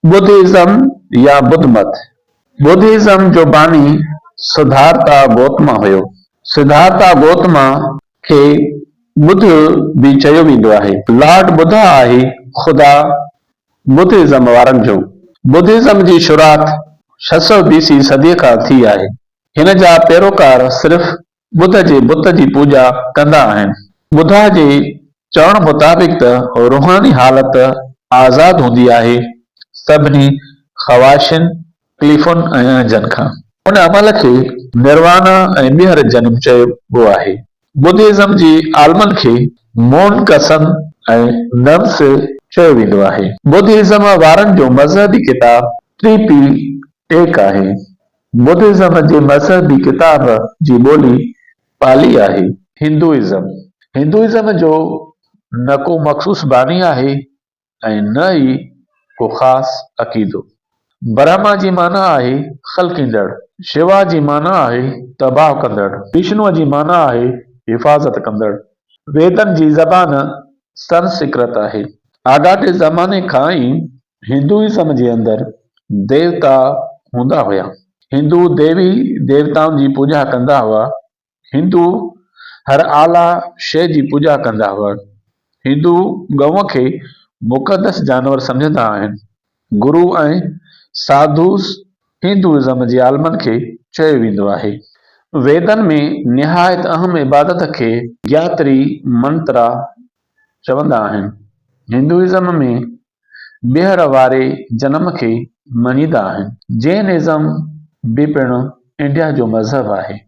Buddhism या बुद्ध मत। Buddhism जो बानी सिद्धार्था गौतम हुयो। सिद्धार्था गौतम खे बुद्ध भी चयो वेंदो आहे। लॉर्ड बुद्ध आहे ख़ुदा बुद्धिज्म वारनि जो। बुद्धिज्म जी शुरूआत 600 BC सदीअ खां थी आहे। हिन जा पैरोकार सिर्फ़ बुद्ध जे बुत जी पूॼा कंदा आहिनि। बुद्धा जे चवण मुताबिक़ त रूहानी हालत आज़ाद हूंदी आहे सभिनी ख़वाहिशुनि तकलीफ़ुनि ऐं अहंजनि खां। उन अमल खे निर्वाणा ऐं ॿीहर जनम चइबो आहे। बुद्धिज्म जी आलमनि खे मोन कसन ऐं नफ्स चयो वेंदो आहे। बुद्धिज्म वारनि जो मज़हबी किताब त्रिपिटक आहे। बुद्धिज्म जे मज़हबी किताब जी ॿोली पाली आहे। हिंदुइज्म जो न को मख़सूस बानी आहे ऐं न ई को ख़ासि अक़ीदो। ब्रह्मा जी माना आहे ख़ल्क़ींदड़, शिवा जी माना आहे तबाह कंदड़, विष्णुअ जी माना आहे हिफ़ाज़त कंदड़। वेदनि जी ज़बान संस्कृत आहे। आगाटे ज़माने खां ई हिंदुइज्म जे अंदरि देवता हूंदा हुया। हिंदू देवी देवताउनि जी पूॼा कंदा हुआ। हिंदू हर आला शइ जी पूॼा कंदा हुआ। हिंदू गऊ खे मुक़दस जानवर सम्झंदा आहिनि। गुरु ऐं साधु हिंदुइज्म जे आलमनि खे चयो वेंदो आहे। वेदनि में निहायत अहम इबादत खे ज्ञात्री मंत्रा चवंदा आहिनि। हिंदुइज्म में ॿीहर वारे जनम खे मञींदा आहिनि। जैनिज़म भी पिणु इंडिया जो मज़हब आहे।